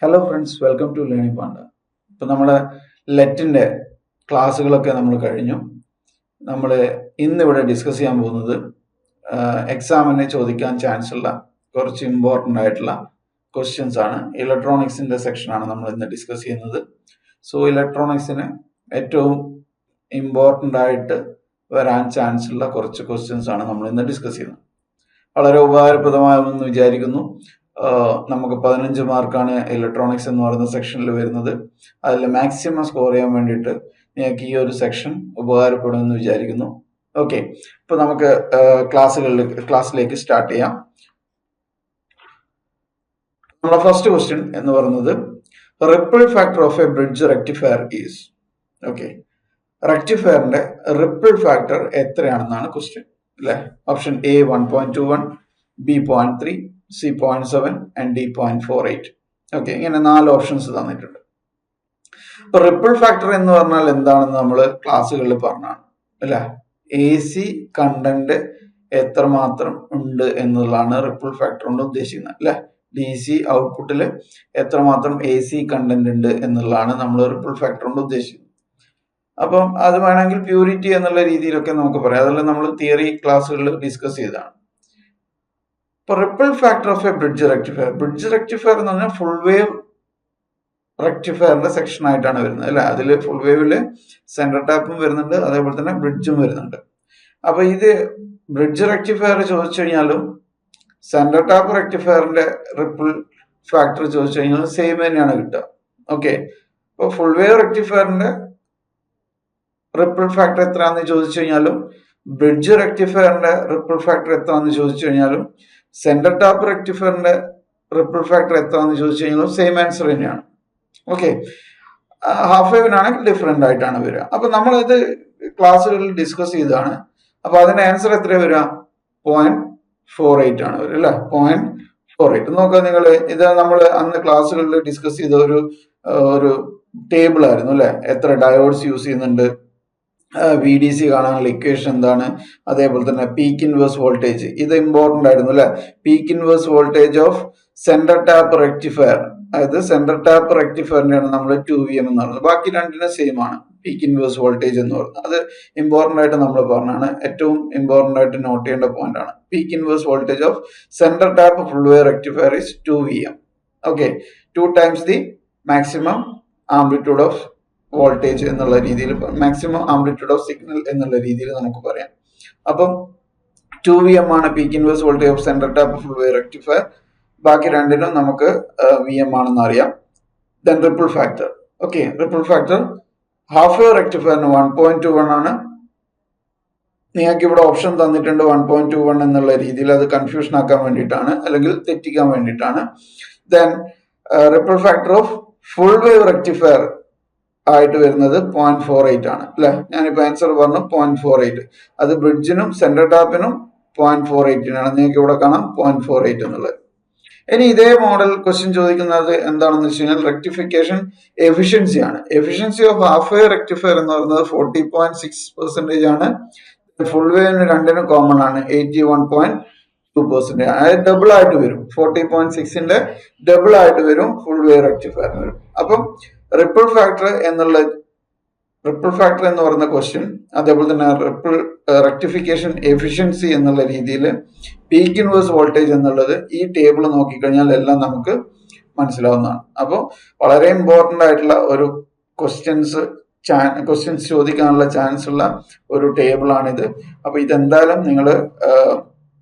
Hello friends, welcome to learning panda. ഇപ്പം നമ്മൾ ലെറ്റിൻ്റെ ക്ലാസ്സുകളൊക്കെ നമ്മൾ കഴിഞ്ഞു. നമ്മൾ ഇന്നിവിടെ ഡിസ്കസ് ചെയ്യാൻ പോകുന്നത് എക്സാമിന് ചോദിക്കാൻ ചാൻസ് ഉള്ള കുറച്ച് ഇമ്പോർട്ടൻ്റ് ആയിട്ടുള്ള ക്വസ്റ്റ്യൻസ് ആണ്. ഇലക്ട്രോണിക്സിൻ്റെ സെക്ഷനാണ് നമ്മൾ ഇന്ന് ഡിസ്കസ് ചെയ്യുന്നത്. സോ ഇലക്ട്രോണിക്സിന് ഏറ്റവും ഇമ്പോർട്ടൻ്റ് ആയിട്ട് വരാൻ ചാൻസ് ഉള്ള കുറച്ച് ക്വസ്റ്റ്യൻസ് ആണ് നമ്മൾ ഇന്ന് ഡിസ്കസ് ചെയ്യുന്നത്. വളരെ ഉപകാരപ്രദമാകുമെന്ന് വിചാരിക്കുന്നു. നമുക്ക് 15 മാർക്കാണ് ഇലക്ട്രോണിക്സ് എന്ന് പറയുന്ന സെക്ഷനിൽ വരുന്നത്. അതിൽ മാക്സിമം സ്കോർ ചെയ്യാൻ വേണ്ടിയിട്ട് നിങ്ങൾക്ക് ഈ ഒരു സെക്ഷൻ ഉപകാരപ്പെടുമെന്ന് വിചാരിക്കുന്നു. ഓക്കെ, ഇപ്പൊ നമുക്ക് ക്ലാസ്സിലേക്ക് സ്റ്റാർട്ട് ചെയ്യാം. നമ്മുടെ ഫസ്റ്റ് ക്വസ്റ്റ്യൻ എന്ന് പറയുന്നത് ripple factor of a bridge rectifier is. Okay, റെക്ടിഫയറിന്റെ റിപ്പിൾ ഫാക്ടർ എത്രയാണെന്നാണ് ക്വസ്റ്റ്യൻ അല്ലെ. Option A 1.21, B 0.3, C 0.7 and D 0.48. Okay, ഇങ്ങനെ 4 ഓപ്ഷൻസ് തന്നിട്ടുണ്ട്. ഇപ്പൊ റിപ്പിൾ ഫാക്ടർ എന്ന് പറഞ്ഞാൽ എന്താണെന്ന് നമ്മൾ ക്ലാസ്സുകളിൽ പറഞ്ഞാണ് അല്ലെ. എ സി കണ്ടന്റ് എത്രമാത്രം ഉണ്ട് എന്നുള്ളതാണ് റിപ്പിൾ ഫാക്ടർ കൊണ്ട് ഉദ്ദേശിക്കുന്നത് അല്ലെ. ഡി സി ഔട്ട്പുട്ടിൽ എത്രമാത്രം എ സി കണ്ടന്റ് ഉണ്ട് എന്നുള്ളതാണ് നമ്മൾ റിപ്പിൾ ഫാക്ടർ കൊണ്ട് ഉദ്ദേശിക്കുന്നത്. അപ്പം അത് വേണമെങ്കിൽ പ്യൂരിറ്റി എന്നുള്ള രീതിയിലൊക്കെ നമുക്ക് പറയാം. അതെല്ലാം നമ്മൾ തിയറി ക്ലാസ്സുകളിൽ ഡിസ്കസ് ചെയ്തതാണ്. ഇപ്പൊ ripple factor of a bridge rectifier എന്ന് പറഞ്ഞാൽ ഫുൾ വേവ് റെക്ടിഫയറിന്റെ സെക്ഷൻ ആയിട്ടാണ് വരുന്നത് അല്ലെ. അതിൽ ഫുൾ വേവില് സെൻട്രൽ ടാപ്പും വരുന്നുണ്ട്, അതേപോലെ തന്നെ ബ്രിഡ്ജും വരുന്നുണ്ട്. അപ്പൊ ഇത് ബ്രിഡ്ജ് റെക്ടിഫയർ ചോദിച്ചു കഴിഞ്ഞാലും സെൻട്രൽ ടാപ്പ് റെക്ടിഫയറിന്റെ റിപ്പിൾ ഫാക്ടർ ചോദിച്ചു കഴിഞ്ഞാലും സെയിം തന്നെയാണ് കിട്ടുക. ഓക്കെ, ഇപ്പൊ ഫുൾ വേവ് റെക്ടിഫയറിന്റെ റിപ്പിൾ ഫാക്ടർ എത്രയാണെന്ന് ചോദിച്ചു കഴിഞ്ഞാലും ബ്രിഡ്ജ് റെക്ടിഫയറിന്റെ റിപ്പിൾ ഫാക്ടർ എത്രയാണെന്ന് ചോദിച്ചു കഴിഞ്ഞാലും സെൻട്രൽ ടാപ്പ് റെക്ടിഫയറിന്റെ റിപ്പിൾ ഫാക്ടർ എത്രയാണെന്ന് ചോദിച്ചു കഴിഞ്ഞാലും സെയിം ആൻസർ തന്നെയാണ്. ഓക്കെ, ഹാഫ് വേവിനാണെങ്കിൽ ഡിഫറെന്റ് ആയിട്ടാണ് വരിക. അപ്പൊ നമ്മൾ ഇത് ക്ലാസ്സുകളിൽ ഡിസ്കസ് ചെയ്തതാണ്. അപ്പൊ അതിന്റെ ആൻസർ എത്ര വരിക? 0.48 ആണ് വരിക അല്ലെ. 0.48 നോക്കാം നിങ്ങൾ. ഇത് നമ്മൾ അന്ന് ക്ലാസ്സുകളിൽ ഡിസ്കസ് ചെയ്ത ഒരു ടേബിൾ ആയിരുന്നു അല്ലെ. എത്ര ഡയോഡ്സ് യൂസ് ചെയ്യുന്നുണ്ട്, വി ഡി സി കാണാനുള്ള ഇക്വേഷൻ എന്താണ്, അതേപോലെ തന്നെ പീക്ക് ഇൻവേഴ്സ് വോൾട്ടേജ്, ഇത് ഇമ്പോർട്ടന്റ് ആയിരുന്നു അല്ലെ. Peak inverse voltage of central tap rectifier, അതായത് സെൻട്രൽ ടാപ്പ് റെക്ടിഫയറിന്റെയാണ് നമ്മൾ 2Vm എന്ന് പറയുന്നത്. ബാക്കി രണ്ടിനും സെയിം ആണ് പീക്ക് ഇൻവേഴ്സ് വോൾട്ടേജ് എന്ന് പറയുന്നത്. അത് ഇമ്പോർട്ടന്റ് ആയിട്ട് നമ്മൾ പറഞ്ഞാണ്. ഏറ്റവും ഇമ്പോർട്ടന്റ് ആയിട്ട് നോട്ട് ചെയ്യേണ്ട പോയിന്റ് ആണ്. Peak inverse voltage of central tap full wave rectifier is 2Vm. Okay, 2 times the maximum amplitude of voltage എന്നുള്ള രീതിയിൽ, മാക്സിമം ആംപ്ലിറ്റ്യൂഡ് ഓഫ് സിഗ്നൽ എന്നുള്ള രീതിയിൽ നമുക്ക് പറയാം. അപ്പം 2Vm ആണ് peak inverse voltage of central tap full wave rectifier. ബാക്കി രണ്ടിനും നമുക്ക് Vm ആണെന്ന് അറിയാം. Then ripple factor. Okay, ripple factor half wave റെക്ടിഫയറിന് 1.21 ആണ്. നിങ്ങൾക്ക് ഇവിടെ ഓപ്ഷൻ തന്നിട്ടുണ്ട് 1.21 എന്നുള്ള രീതിയിൽ. അത് കൺഫ്യൂഷൻ ആക്കാൻ വേണ്ടിയിട്ടാണ്, അല്ലെങ്കിൽ തെറ്റിക്കാൻ വേണ്ടിയിട്ടാണ്. Then ripple factor of full wave rectifier ആയിട്ട് വരുന്നത് 0.48 ആണ് അല്ലെ. ഞാനിപ്പോ ആൻസർ പറഞ്ഞു 0.48. അത് ബ്രിഡ്ജിനും സെൻട്രൽ ടാപ്പിനും 0.48 ആണ്. നിങ്ങൾക്ക് ഇവിടെ കാണാം 0.48 എന്നുള്ളത്. ഇനി ഇതേ മോഡൽ ക്വസ്റ്റ്യൻ ചോദിക്കുന്നത് എന്താണെന്ന് വെച്ച് കഴിഞ്ഞാൽ റെക്ടിഫിക്കേഷൻ എഫിഷ്യൻസി ആണ്. Efficiency of half wave rectifier എന്ന് പറയുന്നത് 40.6% ആണ്. ഫുൾ വേവിന് രണ്ടിനും കോമൺ ആണ് 81.2%. അതായത് ഡബിൾ ആയിട്ട് വരും. 40.6ന്റെ ഡബിൾ ആയിട്ട് വരും ഫുൾ വേവ് റെക്ടിഫയറിന് വരും. അപ്പം റിപ്പിൾ ഫാക്ടർ എന്ന് പറയുന്ന ക്വസ്റ്റ്യൻ, അതേപോലെ തന്നെ റെക്ടിഫിക്കേഷൻ എഫിഷ്യൻസി എന്നുള്ള രീതിയിൽ പീക്ക് ഇൻവേഴ്സ് വോൾട്ടേജ് എന്നുള്ളത് ഈ ടേബിൾ നോക്കിക്കഴിഞ്ഞാൽ എല്ലാം നമുക്ക് മനസ്സിലാവുന്നതാണ്. അപ്പോൾ വളരെ ഇമ്പോർട്ടൻ്റ് ആയിട്ടുള്ള ഒരു ക്വസ്റ്റ്യൻസ് ചോദിക്കാനുള്ള ചാൻസ് ഉള്ള ഒരു ടേബിൾ ആണിത്. അപ്പൊ ഇതെന്തായാലും നിങ്ങൾ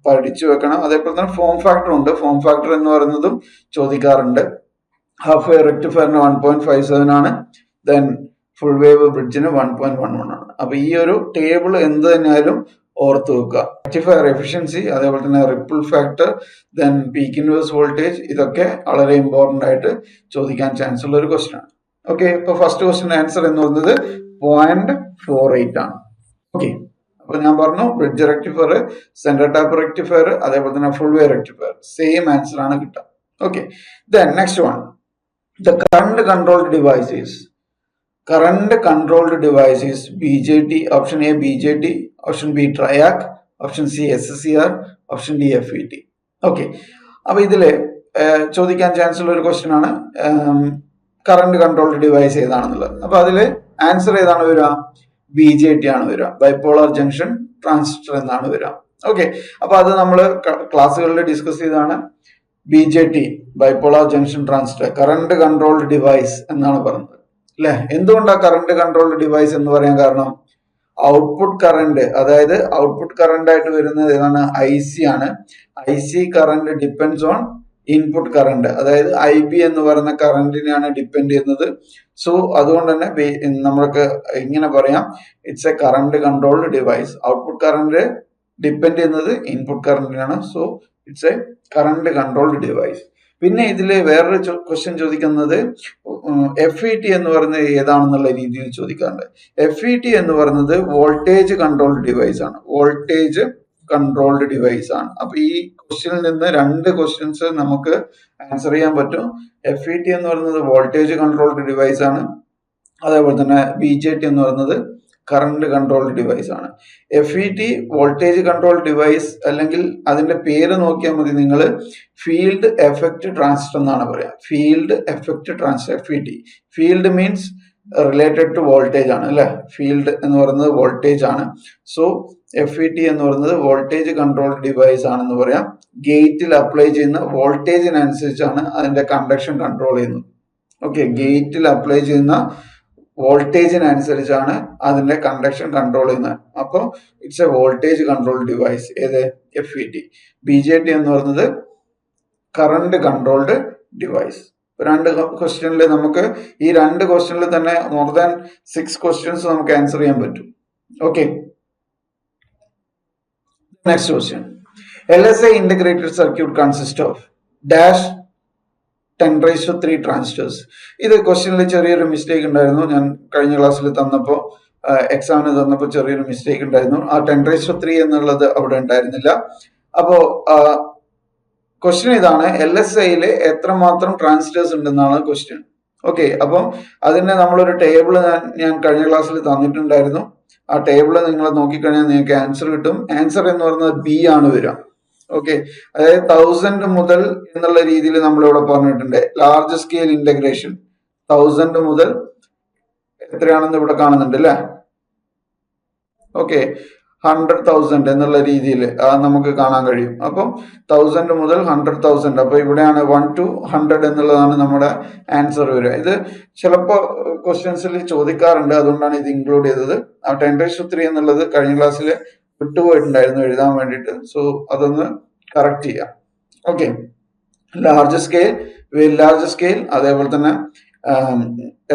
പഠിച്ചു വെക്കണം. അതേപോലെ തന്നെ ഫോം ഫാക്ടർ ഉണ്ട്. ഫോം ഫാക്ടർ എന്ന് പറയുന്നതും ചോദിക്കാറുണ്ട്. ഹാഫ് വേവ് റെക്ടിഫയറിന് 1.57 ആണ്. ദെൻ ഫുൾ വേവ് ബ്രിഡ്ജിന് 1.11 ആണ്. അപ്പൊ ഈ ഒരു ടേബിൾ എന്ത് തന്നെയായാലും ഓർത്ത് വെക്കുക. റെക്ടിഫയർ എഫിഷ്യൻസി, അതേപോലെ തന്നെ ripple factor, then peak inverse voltage, ഇതൊക്കെ വളരെ ഇമ്പോർട്ടന്റ് ആയിട്ട് ചോദിക്കാൻ ചാൻസ് ഉള്ള ഒരു ക്വസ്റ്റ്യൻ ആണ്. ഓക്കെ, ഇപ്പൊ ഫസ്റ്റ് ക്വസ്റ്റ്യൻ ആൻസർ എന്ന് പറയുന്നത് 0.48 ആണ്. ഓക്കെ, അപ്പൊ ഞാൻ പറഞ്ഞു bridge rectifier, central tap rectifier, അതേപോലെ തന്നെ full wave rectifier same answer ആണ് കിട്ടുക. Okay, then next one, the current controlled device is BJT. Option A BJT, option B triac, option C SCR, option D FET. Okay, അപ്പൊ ഇതില് ചോദിക്കാൻ chance ഉള്ള ഒരു question ആണ് കറണ്ട് കൺട്രോൾഡ് ഡിവൈസ് ഏതാണെന്നുള്ളത്. അപ്പൊ അതിൽ ആൻസർ ഏതാണ് വരിക? BJT ആണ് വരിക, ബൈപോളാർ ജംഗ്ഷൻ ട്രാൻസിസ്റ്റർ എന്നാണ് വരിക. ഓക്കെ, അപ്പൊ അത് നമ്മൾ ക്ലാസ്സുകളിൽ ഡിസ്കസ് ചെയ്താണ്. BJT, bipolar junction transistor, current controlled device എന്നാണ് പറഞ്ഞത് അല്ലെ. എന്തുകൊണ്ടാണ് കറണ്ട് കൺട്രോൾഡ് ഡിവൈസ് എന്ന് പറയാൻ കാരണം? ഔട്ട്പുട്ട് കറണ്ട്, അതായത് ഔട്ട്പുട്ട് കറണ്ട് ആയിട്ട് വരുന്നത് ഏതാണ്? IC ആണ്. IC current depends on input current, അതായത് IB എന്ന് പറയുന്ന കറണ്ടിനെയാണ് ഡിപ്പെൻഡ് ചെയ്യുന്നത്. സോ അതുകൊണ്ട് തന്നെ നമ്മൾക്ക് ഇങ്ങനെ പറയാം, it's a current controlled device. Output current depend ചെയ്യുന്നത് ഇൻപുട്ട് കറണ്ടിനാണ്. So it's a current controlled device. പിന്നെ ഇതിൽ വേറൊരു ക്വസ്റ്റ്യൻ ചോദിക്കുന്നത് FET എന്ന് പറയുന്നത് ഏതാണെന്നുള്ള രീതിയിൽ ചോദിക്കാറുണ്ട്. FET എന്ന് പറയുന്നത് വോൾട്ടേജ് കൺട്രോൾഡ് ഡിവൈസ് ആണ്. വോൾട്ടേജ് കൺട്രോൾഡ് ഡിവൈസ് ആണ്. അപ്പൊ ഈ ക്വസ്റ്റ്യനിൽ നിന്ന് 2 ക്വസ്റ്റ്യൻസ് നമുക്ക് ആൻസർ ചെയ്യാൻ പറ്റും. FET എന്ന് പറയുന്നത് വോൾട്ടേജ് കൺട്രോൾഡ് ഡിവൈസ് ആണ്. അതേപോലെ തന്നെ BJT എന്ന് പറയുന്നത് കറണ്ട് കൺട്രോൾഡ് ഡിവൈസ് ആണ്. FET വോൾട്ടേജ് കൺട്രോൾ ഡിവൈസ്, അല്ലെങ്കിൽ അതിന്റെ പേര് നോക്കിയാൽ മതി നിങ്ങൾ, ഫീൽഡ് എഫക്റ്റ് ട്രാൻസിസ്റ്റർ എന്നാണ് പറയാ. Field effect transistor, FET. Field means related to voltage ആണ് അല്ലെ. ഫീൽഡ് എന്ന് പറയുന്നത് വോൾട്ടേജ് ആണ്. സോ FET എന്ന് പറയുന്നത് വോൾട്ടേജ് കൺട്രോൾഡ് ഡിവൈസ് ആണെന്ന് പറയാം. ഗേറ്റിൽ അപ്ലൈ ചെയ്യുന്ന വോൾട്ടേജിനനുസരിച്ചാണ് അതിന്റെ കണ്ടക്ഷൻ കൺട്രോൾ ചെയ്യുന്നത്. ഓക്കെ, ഗേറ്റിൽ അപ്ലൈ ചെയ്യുന്ന വോൾട്ടേജിനനുസരിച്ചാണ് അതിന്റെ കണ്ടക്ഷൻ കൺട്രോൾ ചെയ്യുന്നത്. അപ്പോൾ it's A voltage control device. ഏത്? FET. BJT എന്ന് പറയുന്നത് കറണ്ട് കൺട്രോൾഡ് ഡിവൈസ്. 2 ക്വസ്റ്റ്യനിൽ നമുക്ക് ഈ 2 ക്വസ്റ്റ്യനിൽ തന്നെ മോർ ദാൻ 6 ക്വസ്റ്റ്യൻസ് നമുക്ക് ആൻസർ ചെയ്യാൻ പറ്റും. Okay, next question. LSI integrated circuit consist of dash 10⁻³ transistors. ഇത് ക്വസ്റ്റ്യനിൽ ചെറിയൊരു മിസ്റ്റേക്ക് ഉണ്ടായിരുന്നു. ഞാൻ കഴിഞ്ഞ ക്ലാസ്സിൽ തന്നപ്പോൾ, എക്സാമിന് തന്നപ്പോൾ ചെറിയൊരു മിസ്റ്റേക്ക് ഉണ്ടായിരുന്നു. ആ 10⁻³ എന്നുള്ളത് അവിടെ ഉണ്ടായിരുന്നില്ല. അപ്പോ ക്വസ്റ്റ്യൻ ഇതാണ്, LSIയിൽ എത്രമാത്രം ട്രാൻസിസ്റ്റേഴ്സ് ഉണ്ടെന്നാണ് ക്വസ്റ്റ്യൻ. ഓക്കെ, അപ്പം അതിന് നമ്മളൊരു ടേബിൾ ഞാൻ കഴിഞ്ഞ ക്ലാസ്സിൽ തന്നിട്ടുണ്ടായിരുന്നു. ആ ടേബിൾ നിങ്ങൾ നോക്കിക്കഴിഞ്ഞാൽ നിങ്ങൾക്ക് ആൻസർ കിട്ടും. ആൻസർ എന്ന് പറയുന്നത് B ആണ് വരിക. ഓക്കെ, അതായത് 1000 മുതൽ എന്നുള്ള രീതിയിൽ നമ്മളിവിടെ പറഞ്ഞിട്ടുണ്ട്. ലാർജ് സ്കെയിൽ ഇന്റഗ്രേഷൻ 1000 മുതൽ എത്രയാണെന്ന് ഇവിടെ കാണുന്നുണ്ട് അല്ലെ. ഓക്കെ, 100,000 എന്നുള്ള രീതിയിൽ നമുക്ക് കാണാൻ കഴിയും. അപ്പം 1000 മുതൽ 100,000, അപ്പൊ ഇവിടെയാണ് 1 to 100 എന്നുള്ളതാണ് നമ്മുടെ ആൻസർ വരിക. ഇത് ചിലപ്പോൾ ക്വസ്റ്റ്യൻസിൽ ചോദിക്കാറുണ്ട്, അതുകൊണ്ടാണ് ഇത് ഇൻക്ലൂഡ് ചെയ്തത്. ആ 10⁻³ എന്നുള്ളത് കഴിഞ്ഞ ക്ലാസ്സിൽ വിട്ടുപോയിട്ടുണ്ടായിരുന്നു എഴുതാൻ വേണ്ടിയിട്ട്. സോ അതൊന്ന് കറക്റ്റ് ചെയ്യാം. Okay, large scale, very large scale, അതേപോലെ തന്നെ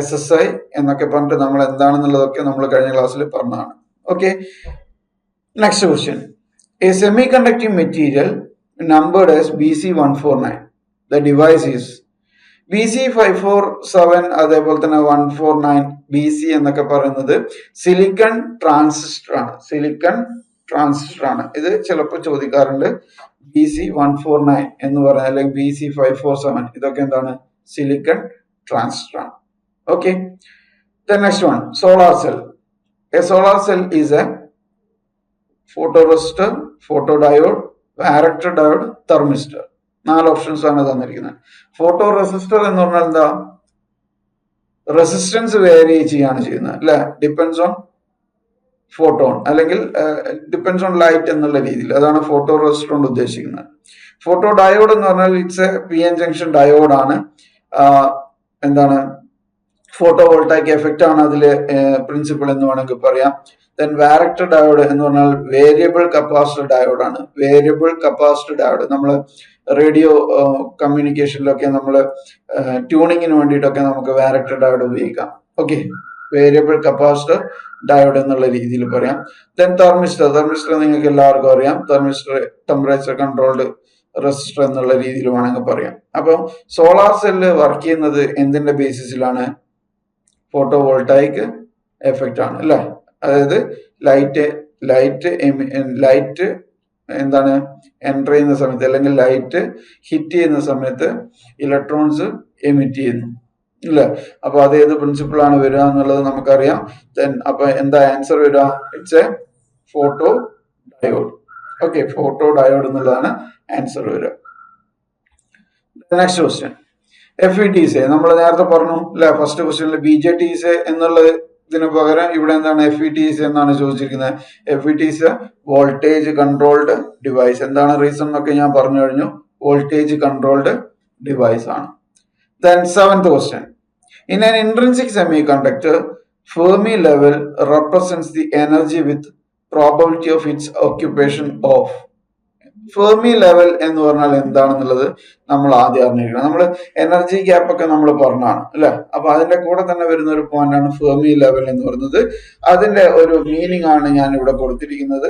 SSI എന്നൊക്കെ പറഞ്ഞിട്ട് നമ്മൾ എന്താണെന്നുള്ളതൊക്കെ നമ്മൾ കഴിഞ്ഞ ക്ലാസ്സിൽ പറഞ്ഞതാണ്. Okay, next question. A semi conducting material numbered as BC149. The device is BC547, അതേപോലെ തന്നെ 149, BC എന്നൊക്കെ പറയുന്നത് സിലിക്കൺ ട്രാൻസിസ്റ്റർ ആണ്. സിലിക്കൺ ട്രാൻസിസ്റ്റർ ആണ്. ഇത് ചിലപ്പോൾ ചോദിക്കാറുണ്ട്. BC149 എന്ന് പറഞ്ഞാൽ, അല്ലെങ്കിൽ BC547, ഇതൊക്കെ എന്താണ്? സിലിക്കൺ ട്രാൻസിസ്റ്റർ ആണ്. Okay, next one, solar cell. A solar cell is a photoresistor, photodiode, varactor diode, thermistor. 4 options ആണ് തന്നിരിക്കുന്നത്. ഫോട്ടോ റെസിസ്റ്റർ എന്ന് പറഞ്ഞാൽ എന്താ? റെസിസ്റ്റൻസ് വേരി ചെയ്യാണ് ചെയ്യുന്നത് അല്ലെ. ഡിപ്പെൻസ് ഓൺ ഫോട്ടോൺ, അല്ലെങ്കിൽ ഡിപ്പെൻസ് ഓൺ ലൈറ്റ് എന്നുള്ള രീതിയിൽ. അതാണ് ഫോട്ടോ റെസിസ്റ്റർ കൊണ്ട് ഉദ്ദേശിക്കുന്നത്. ഫോട്ടോ ഡയോഡ് എന്ന് പറഞ്ഞാൽ it's A PN junction diode ആണ്. എന്താണ്? ഫോട്ടോ വോൾട്ടായിക് എഫക്റ്റ് ആണ് അതിലെ പ്രിൻസിപ്പിൾ എന്ന് വേണമെങ്കിൽ പറയാം. ദെൻ വാരക്ടർ ഡയോഡ് എന്ന് പറഞ്ഞാൽ വേരിയബിൾ കപ്പാസിറ്റർ ഡയോഡ് ആണ്. വേരിയബിൾ കപ്പാസിറ്റർ ഡയോഡ് നമ്മൾ റേഡിയോ കമ്മ്യൂണിക്കേഷനിലൊക്കെ നമ്മൾ ട്യൂണിങ്ങിന് വേണ്ടിയിട്ടൊക്കെ നമുക്ക് വാരക്ടർ ഡയോഡ് ഉപയോഗിക്കാം. ഓക്കെ, വേരിയബിൾ കപ്പാസിറ്റർ ഡയോഡ് എന്നുള്ള രീതിയിൽ പറയാം. Then thermistor. തെർമിസ്റ്റർ നിങ്ങൾക്ക് എല്ലാവർക്കും അറിയാം. തെർമിസ്റ്റർ ടെമ്പറേച്ചർ കൺട്രോൾഡ് റെസിസ്റ്റർ എന്നുള്ള രീതിയിൽ വേണമെങ്കിൽ പറയാം. അപ്പം സോളാർ സെല്ല് വർക്ക് ചെയ്യുന്നത് എന്തിന്റെ ബേസിസിലാണ്? ഫോട്ടോ വോൾട്ടായിക് എഫക്റ്റ് ആണ് അല്ലെ. അതായത് ലൈറ്റ് എന്താണ് എൻ്റർ ചെയ്യുന്ന സമയത്ത്, അല്ലെങ്കിൽ ലൈറ്റ് ഹിറ്റ് ചെയ്യുന്ന സമയത്ത് ഇലക്ട്രോൺസ് എമിറ്റ് ചെയ്യുന്നു ഇല്ല. അപ്പൊ അത് ഏത് പ്രിൻസിപ്പിൾ ആണ് വരിക എന്നുള്ളത് നമുക്കറിയാം. ദെൻ അപ്പൊ എന്താ ആൻസർ വരിക? It's A photo diode. Okay, photo diode എന്നുള്ളതാണ് ആൻസർ വരിക. നെക്സ്റ്റ് ക്വസ്റ്റ്യൻ FETs നമ്മൾ നേരത്തെ പറഞ്ഞു അല്ലെ, ഫസ്റ്റ് ക്വസ്റ്റ്യനിൽ BJTs എന്നുള്ളതിന് പകരം ഇവിടെ എന്താണ് FETs എന്നാണ് ചോദിച്ചിരിക്കുന്നത്. FETs voltage controlled device. എന്താണ് റീസൺ എന്നൊക്കെ ഞാൻ പറഞ്ഞു കഴിഞ്ഞു. വോൾട്ടേജ് കൺട്രോൾഡ് ഡിവൈസ് ആണ്. Then seventh question. In an intrinsic semiconductor, Fermi level represents the energy with probability of its occupation of. Fermi level എന്ന് പറഞ്ഞാൽ എന്താണെന്നുള്ളത് നമ്മൾ ആദ്യം അറിഞ്ഞിരിക്കണം. നമ്മൾ എനർജി ഗ്യാപ്പ് ഒക്കെ നമ്മൾ പറഞ്ഞാണ് അല്ലെ. അപ്പൊ അതിന്റെ കൂടെ തന്നെ വരുന്ന ഒരു പോയിന്റ് ആണ് ഫെർമി ലെവൽ എന്ന് പറയുന്നത്. അതിന്റെ ഒരു മീനിങ് ആണ് ഞാൻ ഇവിടെ കൊടുത്തിരിക്കുന്നത്.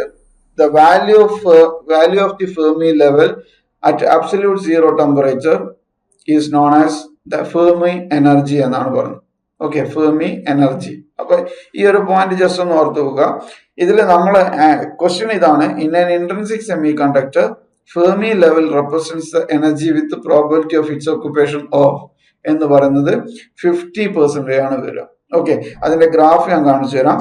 The value of the Fermi level at absolute zero temperature is known as the Fermi energy എന്നാണ് പറയുന്നത്. Okay, Fermi energy. അപ്പൊ ഈ ഒരു പോയിന്റ് ജസ്റ്റ് ഒന്ന് ഓർത്ത് വെക്കുക. ഇതിൽ നമ്മൾ ക്വസ്റ്റ്യൻ ഇതാണ്, in an intrinsic semiconductor Fermi level represents the energy with probability of its occupation of എന്ന് പറയുന്നത് 50% ആണ് വരിക. ഓക്കെ, അതിന്റെ ഗ്രാഫ് ഞാൻ കാണിച്ചു തരാം.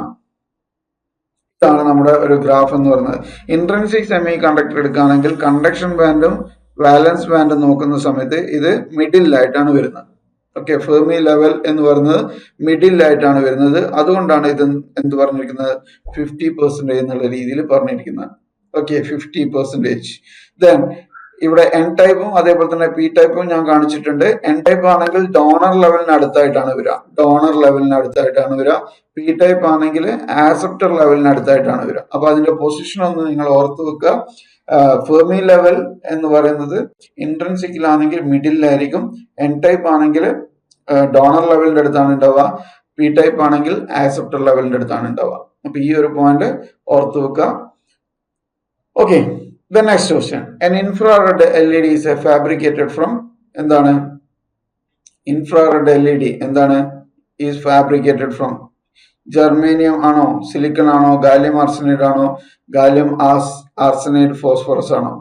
ഇതാണ് നമ്മുടെ ഒരു ഗ്രാഫ് എന്ന് പറയുന്നത്. ഇൻട്രിൻസിക് സെമി കണ്ടക്ടർ എടുക്കുകയാണെങ്കിൽ കണ്ടക്ഷൻ ബാൻഡും വാലൻസ് ബാൻഡും നോക്കുന്ന സമയത്ത് ഇത് മിഡിലായിട്ടാണ് വരുന്നത്. ഓക്കെ, ഫെർമി ലെവൽ എന്ന് പറയുന്നത് മിഡിലായിട്ടാണ് വരുന്നത്. അതുകൊണ്ടാണ് ഇത് എന്ത് പറഞ്ഞിരിക്കുന്നത് 50% എന്നുള്ള രീതിയിൽ പറഞ്ഞിരിക്കുന്നത്. ഓക്കെ, 50%. ദെൻ ഇവിടെ എൻ ടൈപ്പും അതേപോലെ തന്നെ പി ടൈപ്പും ഞാൻ കാണിച്ചിട്ടുണ്ട്. എൻ ടൈപ്പ് ആണെങ്കിൽ ഡോണർ ലെവലിന് അടുത്തായിട്ടാണ് വരിക. പി ടൈപ്പ് ആണെങ്കിൽ ആക്സെപ്റ്റർ ലെവലിന് അടുത്തായിട്ടാണ് വരിക. അപ്പൊ അതിന്റെ പൊസിഷൻ ഒന്ന് നിങ്ങൾ ഓർത്ത് വെക്കുക. ഫെർമി ലെവൽ എന്ന് പറയുന്നത് ഇൻട്രിൻസിക്കിലാണെങ്കിൽ മിഡിലായിരിക്കും. എൻ ടൈപ്പ് ആണെങ്കിൽ ഡോണർ ലെവലിന്റെ അടുത്താണ് ഉണ്ടാവുക. പി ടൈപ്പ് ആണെങ്കിൽ ആക്സെപ്റ്റർ ലെവലിന്റെ അടുത്താണ് ഉണ്ടാവുക. അപ്പൊ ഈ ഒരു പോയിന്റ് ഓർത്ത് വെക്കുക. Okay, the next question. An infrared LED is fabricated from എന്താണ് ഇൻഫ്രാറെഡ് LED എന്താണ് ഈസ് ഫാബ്രിക്കേറ്റഡ് ഫ്രം ജർമേനിയം ആണോ, സിലിക്കൺ ആണോ, ഗാലിയം ആർസനൈഡ് ആണോ, ഗാലിയം ആർസനൈഡ് ഫോസ്ഫറസ് ആണോ?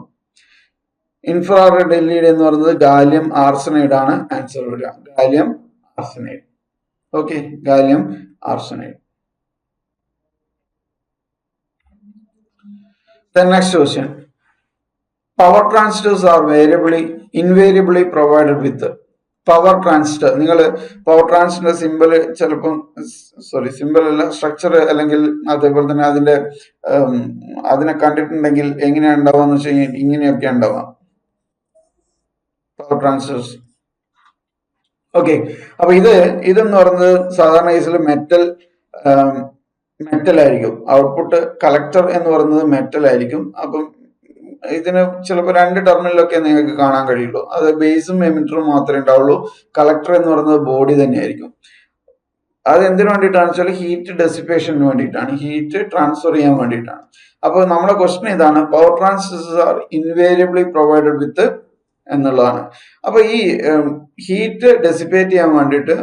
ഇൻഫ്രാറെഡ് LED എന്ന് പറയുന്നത് ഗാലിയം ആർസനൈഡ് ആണ് ആൻസർ വരിക. Gallium arsenide. Okay, gallium arsenide. The next question. Power transistors are invariably provided with power transistor. നിങ്ങൾ power transistor simple ചിലപ്പം സിമ്പിൾ അല്ല സ്ട്രക്ചർ അല്ലെങ്കിൽ അതേപോലെ തന്നെ അതിനെ കണ്ടിട്ടുണ്ടെങ്കിൽ എങ്ങനെയാണ് ഉണ്ടാവുക എന്ന് വെച്ച് കഴിഞ്ഞാൽ ഇങ്ങനെയൊക്കെ ഉണ്ടാവാം പവർ ട്രാൻസിസ്റ്റേഴ്സ്. ഓക്കെ, അപ്പൊ ഇതെന്ന് പറയുന്നത് സാധാരണ കേസിൽ മെറ്റൽ ആയിരിക്കും. ഔട്ട്പുട്ട് കളക്ടർ എന്ന് പറയുന്നത് മെറ്റൽ ആയിരിക്കും. അപ്പം ഇതിന് ചിലപ്പോൾ 2 ടെർമിനലൊക്കെ നിങ്ങൾക്ക് കാണാൻ കഴിയുള്ളൂ. അത് ബേസും എമിറ്ററും മാത്രമേ ഉണ്ടാവുള്ളൂ. കളക്ടർ എന്ന് പറയുന്നത് ബോഡി തന്നെയായിരിക്കും. അത് എന്തിനു വേണ്ടിയിട്ടാണ് വെച്ചാൽ ഹീറ്റ് ഡെസിപ്പേഷന് വേണ്ടിയിട്ടാണ്, ഹീറ്റ് ട്രാൻസ്ഫർ ചെയ്യാൻ വേണ്ടിയിട്ടാണ്. അപ്പോൾ നമ്മുടെ ക്വസ്റ്റ്യൻ ഇതാണ്, power transistors are invariably provided with എന്നുള്ളതാണ്. അപ്പൊ ഈ ഹീറ്റ് ഡെസിപ്പേറ്റ് ചെയ്യാൻ വേണ്ടിയിട്ട്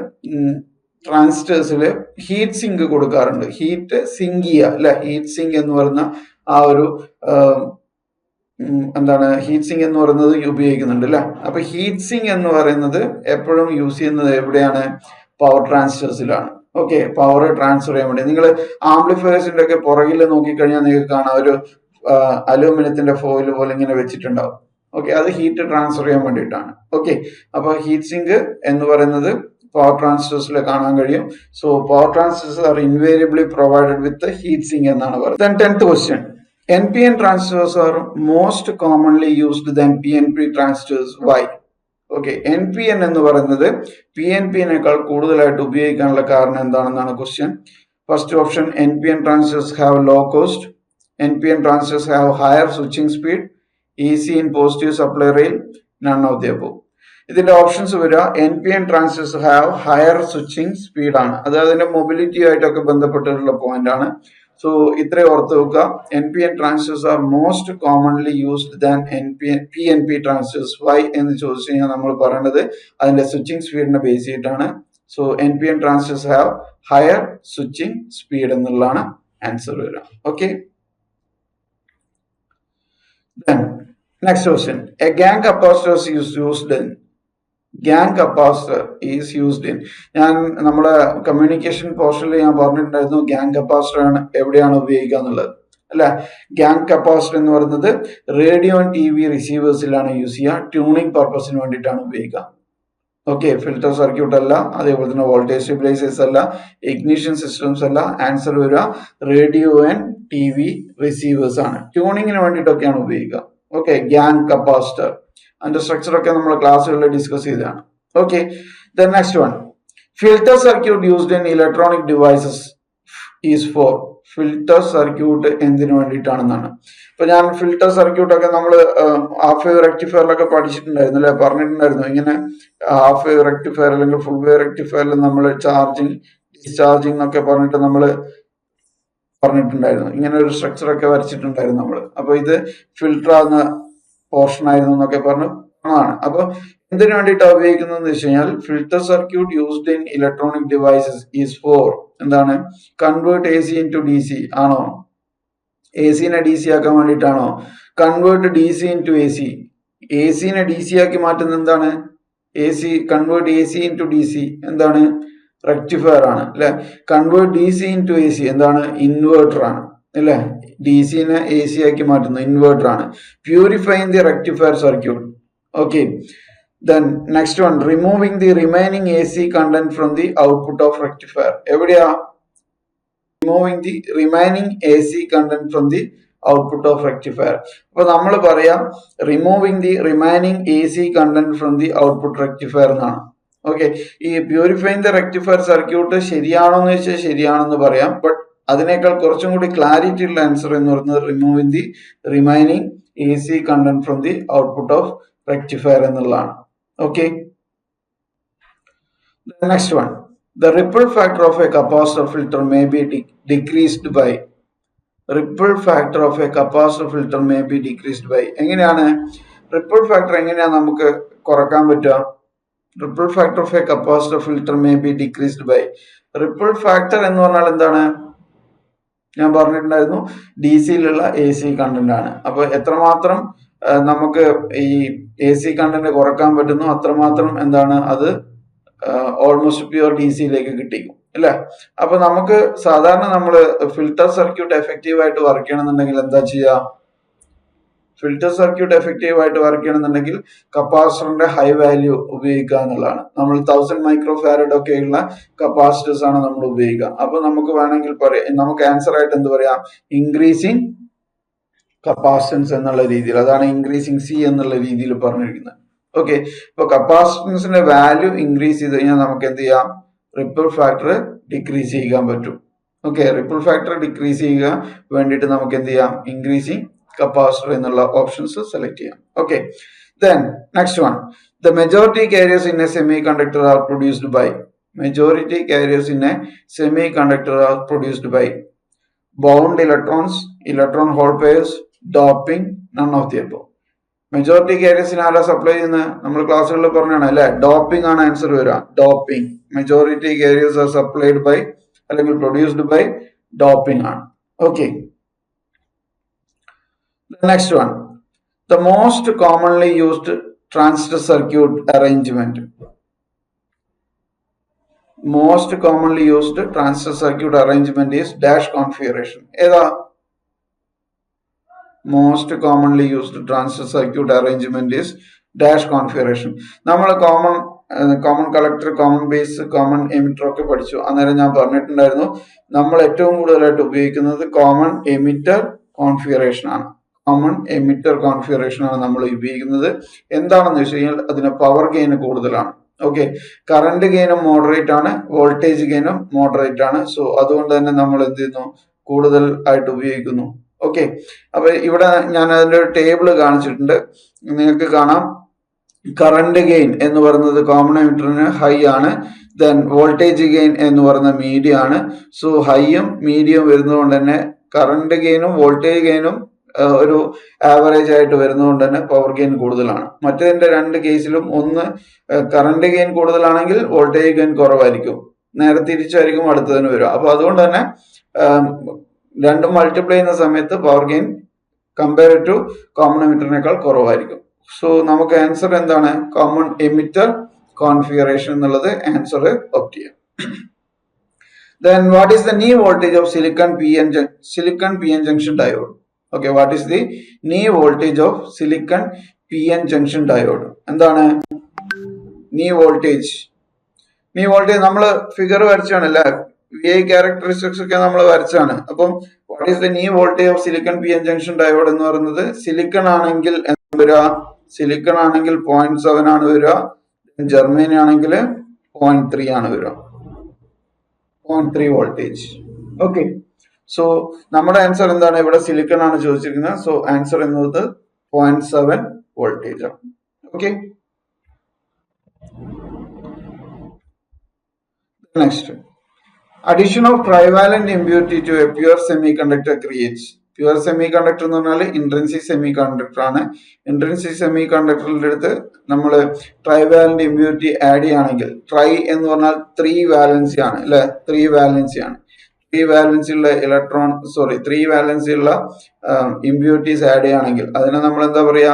ട്രാൻസിസ്റ്റേഴ്സിൽ ഹീറ്റ് സിങ്ക് കൊടുക്കാറുണ്ട്. ഹീറ്റ് സിങ്ക് ചെയ്യുക അല്ലെ, ഹീറ്റ് സിങ്ക് എന്ന് പറയുന്ന ആ ഒരു ഹീറ്റ് സിങ്ക് എന്ന് പറയുന്നത് ഉപയോഗിക്കുന്നുണ്ട് അല്ലെ. അപ്പൊ ഹീറ്റ് സിങ്ക് എന്ന് പറയുന്നത് എപ്പോഴും യൂസ് ചെയ്യുന്നത് എവിടെയാണ്? പവർ ട്രാൻസിസ്റ്റേഴ്സിലാണ്. ഓക്കെ, പവർ ട്രാൻസ്ഫർ ചെയ്യാൻ വേണ്ടി നിങ്ങൾ ആംപ്ലിഫയേഴ്സിന്റെ ഒക്കെ പുറകിൽ നോക്കിക്കഴിഞ്ഞാൽ നിങ്ങൾക്ക് കാണാം ഒരു അലൂമിനിയത്തിന്റെ ഫോയിൽ പോലെ ഇങ്ങനെ വെച്ചിട്ടുണ്ടാവും. ഓക്കെ, അത് ഹീറ്റ് ട്രാൻസ്ഫർ ചെയ്യാൻ വേണ്ടിയിട്ടാണ്. ഓക്കെ, അപ്പൊ ഹീറ്റ് സിങ്ക് എന്ന് പറയുന്നത് പവർ ട്രാൻസിസ്റ്റേഴ്സിൽ കാണാൻ കഴിയും. So power transistors are invariably provided with heat sink എന്നാണ് പറയുന്നത്. Then 10th question. NPN transistors are most commonly used than PNP transistors. Why? Okay, NPN എന്ന് പറയുന്നത് PNP-നേക്കാൾ കൂടുതലായിട്ട് ഉപയോഗിക്കാനുള്ള കാരണം എന്താണെന്നാണ് question. First option, NPN transistors have low cost. NPN transistors have higher switching speed. Easy in positive supply rail. None of the above. ഇതിന്റെ options വരിക NPN transistors have higher switching speed ആണ്. അത് അതിന്റെ മൊബിലിറ്റി ആയിട്ടൊക്കെ ബന്ധപ്പെട്ടിട്ടുള്ള point ആണ്. So ഇത്രയും ഓർത്ത് വെക്കുക. NPN transistors are most commonly used than PNP transistors. Why എന്ന് ചോദിച്ചു കഴിഞ്ഞാൽ നമ്മൾ പറയേണ്ടത് അതിന്റെ സ്വിച്ചിങ് സ്പീഡിനെ ബേസ് ചെയ്തിട്ടാണ്. So NPN transistors have higher switching speed എന്നുള്ളതാണ് ആൻസർ വരിക. Okay, then next question. A gang capacitor is used in. Gang capacitor is used in. ഞാൻ നമ്മുടെ കമ്മ്യൂണിക്കേഷൻ പോർഷനിൽ ഞാൻ പറഞ്ഞിട്ടുണ്ടായിരുന്നു ഗ്യാങ് കപ്പാസിറ്റർ ആണ് എവിടെയാണ് ഉപയോഗിക്കുക എന്നുള്ളത്. അല്ലെ. ഗ്യാങ് കപ്പാസിറ്റർ എന്ന് പറയുന്നത് റേഡിയോ ആൻഡ് ടി വി റിസീവേഴ്സിലാണ് യൂസ് ചെയ്യുക, ട്യൂണിങ് പർപ്പസിന് വേണ്ടിയിട്ടാണ് ഉപയോഗിക്കുക. ഓക്കെ, ഫിൽട്ടർ സർക്യൂട്ട് അല്ല, അതേപോലെ തന്നെ വോൾട്ടേജ് സ്റ്റെബിലൈസേഴ്സ് അല്ല, ഇഗ്നിഷൻ സിസ്റ്റംസ് അല്ല. ആൻസർ വരിക radio and T V receivers ആണ്. ട്യൂണിങ്ങിന് വേണ്ടിയിട്ടൊക്കെയാണ് ഉപയോഗിക്കുക. ഓക്കെ, ഗ്യാങ് കപ്പാസിറ്റർ അതിന്റെ സ്ട്രക്ചർ ഒക്കെ നമ്മൾ ക്ലാസ്സുകളിൽ ഡിസ്കസ് ചെയ്തതാണ്. Okay, then next one, filter circuit used in electronic devices is for. Filter circuit എന്തിനു വേണ്ടിയിട്ടാണെന്നാണ്. ഇപ്പൊ ഞാൻ ഫിൽട്ടർ സർക്യൂട്ട് ഒക്കെ നമ്മൾ ഹാഫ് വേവ് റെക്ടിഫയറിലൊക്കെ പഠിച്ചിട്ടുണ്ടായിരുന്നു അല്ലെ, പറഞ്ഞിട്ടുണ്ടായിരുന്നു. ഇങ്ങനെ ഹാഫ് വേവ് റെക്ടിഫയർ അല്ലെങ്കിൽ ഫുൾ വേവ് റെക്ടിഫയറിൽ നമ്മൾ ചാർജിങ് ഡിസ്ചാർജിങ് എന്നൊക്കെ പറഞ്ഞിട്ട് നമ്മൾ പറഞ്ഞിട്ടുണ്ടായിരുന്നു. ഇങ്ങനെ ഒരു സ്ട്രക്ചർ ഒക്കെ വരച്ചിട്ടുണ്ടായിരുന്നു നമ്മൾ. അപ്പൊ ഇത് ഫിൽട്ടർ ആകുന്ന പോർഷൻ ആയിരുന്നു എന്നൊക്കെ പറഞ്ഞു ആണ്. അപ്പൊ എന്തിനു വേണ്ടിയിട്ടാണ് ഉപയോഗിക്കുന്നതെന്ന് വെച്ച് കഴിഞ്ഞാൽ filter circuit used in electronic devices is for എന്താണ്, convert A C into D C ആണോ? എ സിനെ ഡി സി ആക്കാൻ വേണ്ടിയിട്ടാണോ? Convert D C into A C, A സിനെ ഡി സി ആക്കി മാറ്റുന്നത് എന്താണ്? A C convert A C into D C എന്താണ്? റെക്ടിഫയർ ആണ് അല്ലെ. Convert D C into A C എന്താണ്? ഇൻവേർട്ടർ ആണ് അല്ലെ. ഡി സിനെ എ സി ആക്കി മാറ്റുന്നു ഇൻവേർട്ടർ ആണ്. Purifying the rectifier circuit. Okay, then next one, removing the remaining AC content from the output of rectifier. എവിടെയാ removing the remaining AC content from the output of rectifier? അപ്പൊ നമ്മൾ പറയാം removing the remaining AC content from the output rectifier എന്നാണ്. Okay, ഈ purifying the rectifier circuit ശരിയാണോ എന്ന് വെച്ചാൽ ശരിയാണെന്ന് പറയാം. ബട്ട് അതിനേക്കാൾ കുറച്ചും കൂടി ക്ലാരിറ്റി ഉള്ള ആൻസർ എന്ന് പറയുന്നത് removing the remaining AC content from the output of rectifier എന്നുള്ളതാണ്. Okay, the next one, the ripple factor of a capacitor filter may be decreased by. Ripple factor of a capacitor filter may be decreased by. എങ്ങനെയാണ് ripple factor എങ്ങനെയാണ് നമുക്ക് കുറക്കാൻ പറ്റുക? Ripple factor of a capacitor filter may be decreased by. Ripple factor എന്ന് പറഞ്ഞാൽ എന്താണ്? ഞാൻ പറഞ്ഞിട്ടുണ്ടായിരുന്നു ഡി സിയിലുള്ള എ സി കണ്ടന്റ് ആണ്. അപ്പൊ എത്രമാത്രം നമുക്ക് ഈ എ സി കണ്ടന്റ് കുറക്കാൻ പറ്റുന്നു അത്രമാത്രം എന്താണ് അത് ഓൾമോസ്റ്റ് പ്യുവർ ഡി സിയിലേക്ക് കിട്ടിക്കും അല്ലെ. അപ്പൊ നമുക്ക് സാധാരണ നമ്മൾ ഫിൽട്ടർ സർക്യൂട്ട് എഫക്റ്റീവ് ആയിട്ട് വർക്ക് ചെയ്യണമെന്നുണ്ടെങ്കിൽ എന്താ ചെയ്യുക? ഫിൽട്ടർ സർക്യൂട്ട് എഫക്റ്റീവ് ആയിട്ട് വർക്ക് ചെയ്യണമെന്നുണ്ടെങ്കിൽ കപ്പാസിറ്ററിന്റെ ഹൈ വാല്യൂ ഉപയോഗിക്കുക എന്നുള്ളതാണ്. നമ്മൾ 1000 മൈക്രോ ഫാരഡ് ഒക്കെയുള്ള കപ്പാസിറ്റേഴ്സ് ആണ് നമ്മൾ ഉപയോഗിക്കുക. അപ്പൊ നമുക്ക് വേണമെങ്കിൽ പറയാം, നമുക്ക് ആൻസർ ആയിട്ട് എന്ത് പറയാം? ഇൻക്രീസിങ് കപ്പാസിറ്റൻസ് എന്നുള്ള രീതിയിൽ, അതാണ് ഇൻക്രീസിങ് സി എന്നുള്ള രീതിയിൽ പറഞ്ഞിരിക്കുന്നത്. ഓക്കെ, ഇപ്പൊ കപ്പാസിറ്റൻസിന്റെ വാല്യൂ ഇൻക്രീസ് ചെയ്ത് കഴിഞ്ഞാൽ നമുക്ക് എന്ത് ചെയ്യാം? റിപ്പിൾ ഫാക്ടർ ഡിക്രീസ് ചെയ്യാൻ പറ്റും. ഓക്കെ, റിപ്പിൾ ഫാക്ടർ ഡിക്രീസ് ചെയ്യുക വേണ്ടിയിട്ട് നമുക്ക് എന്ത് ചെയ്യാം? ഇൻക്രീസിങ് കപ്പാസിറ്റർ എന്നുള്ള ഓപ്ഷൻസ് സെലക്ട് ചെയ്യാം. Okay, then next one, the majority carriers in a semiconductor are produced by. Majority carriers in a semiconductor are produced by bound electrons, electron hole pairs, doping, none of the above. Majority കാരിയേഴ്സിന് ആരാ supply ചെയ്യുന്നത്? നമ്മൾ ക്ലാസ്സുകളിൽ പറഞ്ഞാണ് അല്ലെ, doping ആണ് answer വരിക. Doping, majority carriers are supplied by അല്ലെങ്കിൽ പ്രൊഡ്യൂസ്ഡ് ബൈ ഡോപ്പിംഗ് ആണ്. Okay, next one, the most commonly used transistor circuit arrangement. Most commonly used transistor circuit arrangement is dash configuration. ഏതാ? Most commonly used transistor circuit arrangement is dash configuration. നമ്മൾ common collector, common base, common emitter ഒക്കെ പഠിച്ചു. അന്നേരം ഞാൻ പറഞ്ഞിട്ടുണ്ടായിരുന്നു നമ്മൾ ഏറ്റവും കൂടുതലായിട്ട് ഉപയോഗിക്കുന്നത് കോമൺ എമിറ്റർ കോൺഫിഗറേഷൻ ആണ്. കോമൺ എമിറ്റർ കോൺഫിഗറേഷൻ ആണ് നമ്മൾ ഉപയോഗിക്കുന്നത്. എന്താണെന്ന് വെച്ച് കഴിഞ്ഞാൽ അതിന് പവർ ഗെയിൻ കൂടുതലാണ്. ഓക്കെ, കറണ്ട് ഗെയിനും മോഡറേറ്റ് ആണ്, വോൾട്ടേജ് ഗെയിനും മോഡറേറ്റ് ആണ്. സോ അതുകൊണ്ട് തന്നെ നമ്മൾ എന്ത് ചെയ്യുന്നു? കൂടുതൽ ആയിട്ട് ഉപയോഗിക്കുന്നു. ഓക്കെ, അപ്പൊ ഇവിടെ ഞാൻ അതിന്റെ ഒരു ടേബിൾ കാണിച്ചിട്ടുണ്ട്, നിങ്ങൾക്ക് കാണാം. കറണ്ട് ഗെയിൻ എന്ന് പറയുന്നത് കോമൺ എമിറ്ററിന് ഹൈ ആണ്. ദെൻ വോൾട്ടേജ് ഗെയിൻ എന്ന് പറയുന്നത് മീഡിയം ആണ്. സോ ഹൈയും മീഡിയം വരുന്നതുകൊണ്ട് തന്നെ കറണ്ട് ഗെയിനും വോൾട്ടേജ് ഗെയിനും ഒരു ആവറേജ് ആയിട്ട് വരുന്നതുകൊണ്ട് തന്നെ പവർ ഗെയിൻ കൂടുതലാണ്. മറ്റേതിന്റെ രണ്ട് കേസിലും ഒന്ന് കറണ്ട് ഗെയിൻ കൂടുതലാണെങ്കിൽ വോൾട്ടേജ് ഗെയിൻ കുറവായിരിക്കും, നേരെ തിരിച്ചായിരിക്കും അടുത്തതിന് വരിക. അപ്പൊ അതുകൊണ്ട് തന്നെ രണ്ടും മൾട്ടിപ്ലൈ ചെയ്യുന്ന സമയത്ത് power gain compare to common എമിറ്ററിനേക്കാൾ കുറവായിരിക്കും. സോ നമുക്ക് ആൻസർ എന്താണ്? കോമൺ എമിറ്റർ കോൺഫിഗറേഷൻ എന്നുള്ളത് ആൻസർ ഓപ്റ്റ് ചെയ്യാം. Then what is the knee voltage of silicon PN junction diode? Okay, what is the knee voltage of silicon PN junction diode? എന്താണ് knee voltage? knee voltage നമ്മൾ figure വരച്ചാണ് അല്ലേ, VI characteristics ഒക്കെ നമ്മൾ വരച്ചാണ്. അപ്പം what is the knee voltage of silicon PN junction diode എന്ന് പറയുന്നത് silicon ആണെങ്കിൽ എന്താ വരിക, സിലിക്കൺ ആണെങ്കിൽ 0.7 ആണ് വരിക, ജർമ്മനി ആണെങ്കിൽ 0.3 ആണ് വരിക, 0.3 വോൾട്ടേജ്. ഓക്കെ, സോ നമ്മുടെ ആൻസർ എന്താണ്, ഇവിടെ സിലിക്കൺ ആണ് ചോദിച്ചിരിക്കുന്നത്. സോ ആൻസർ എന്നത് 0.7 വോൾട്ടേജ് ആണ്. Okay, next addition of trivalent impurity to a pure semiconductor creates. Pure semi conductor എന്ന് പറഞ്ഞാൽ ഇൻട്രിൻസിക് സെമി കണ്ടക്ടർ ആണ്. ഇൻട്രിൻസിക് സെമി കണ്ടക്ടറിന്റെ അടുത്ത് നമ്മൾ ട്രൈവാലന്റ് ഇമ്പ്യൂരിറ്റി ആഡ് ചെയ്യുകയാണെങ്കിൽ, ട്രൈ എന്ന് പറഞ്ഞാൽ 3 വാലൻസി ആണ് അല്ലെ, 3 വാലൻസി ആണ്. 3 വാലൻസി ഉള്ള ഇലക്ട്രോൺ 3 വാലൻസി ഉള്ള ഇമ്പ്യൂരിറ്റീസ് ആഡ് ചെയ്യുകയാണെങ്കിൽ അതിനെ നമ്മൾ എന്താ പറയാ,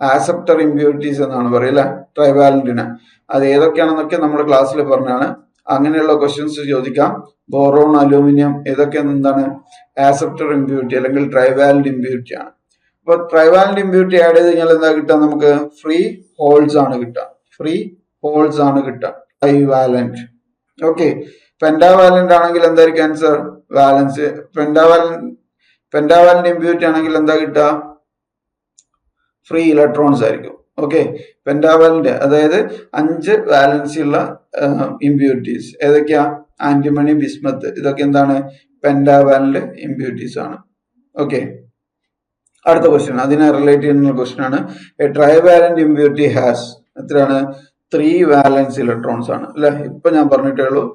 ആക്സെപ്റ്റർ ഇമ്പ്യൂരിറ്റീസ് എന്നാണ് പറയുക അല്ലെ, ട്രൈവാലന്റിന്. അത് ഏതൊക്കെയാണെന്നൊക്കെ നമ്മൾ ക്ലാസ്സിൽ പറഞ്ഞാണ്. അങ്ങനെയുള്ള ക്വസ്റ്റ്യൻസ് ചോദിക്കാം. ബോറോൺ, അലൂമിനിയം ഇതൊക്കെ എന്താണ് ആക്സെപ്റ്റർ ഇമ്പ്യൂരിറ്റി അല്ലെങ്കിൽ ട്രൈവാലന്റ് ഇമ്പ്യൂരിറ്റി ആണ്. അപ്പൊ ട്രൈവാലന്റ് ഇമ്പ്യൂരിറ്റി ആഡ് ചെയ്ത് കഴിഞ്ഞാൽ എന്താ കിട്ടുക, നമുക്ക് ഫ്രീ ഹോൾസ് ആണ് കിട്ടുക, ഫ്രീ ഹോൾസ് ആണ് കിട്ടുക, ട്രൈവാലന്റ്. ഓക്കെ, പെന്റാവാലന്റ് ആണെങ്കിൽ എന്തായിരിക്കും ആൻസർ, വാലൻസ്. പെന്റാവാലന്റ് ഇമ്പ്യൂരിറ്റി ആണെങ്കിൽ എന്താ കിട്ടുക, ഫ്രീ ഇലക്ട്രോൺസ് ആയിരിക്കും. ഓക്കെ, പെന്റാവാലന്റ് അതായത് 5 വാലൻസി ഉള്ള ഇമ്പ്യൂരിറ്റീസ് ഏതൊക്കെയാ, ആന്റിമണി, ബിസ്മത്ത്, ഇതൊക്കെ എന്താണ് പെന്റാവാലന്റ് ഇമ്പ്യൂരിറ്റീസ് ആണ്. ഓക്കെ, അടുത്ത ക്വസ്റ്റ്യൻ അതിനെ റിലേറ്റ് ചെയ്യുന്ന ക്വസ്റ്റ്യൻ ആണ്. എ ട്രൈവാലന്റ് ഇമ്പ്യൂരിറ്റി ഹാസ് എത്രയാണ്, 3 വാലൻസ് ഇലക്ട്രോൺസ് ആണ് അല്ലെ. ഇപ്പൊ ഞാൻ പറഞ്ഞിട്ടേ ഉള്ളൂ,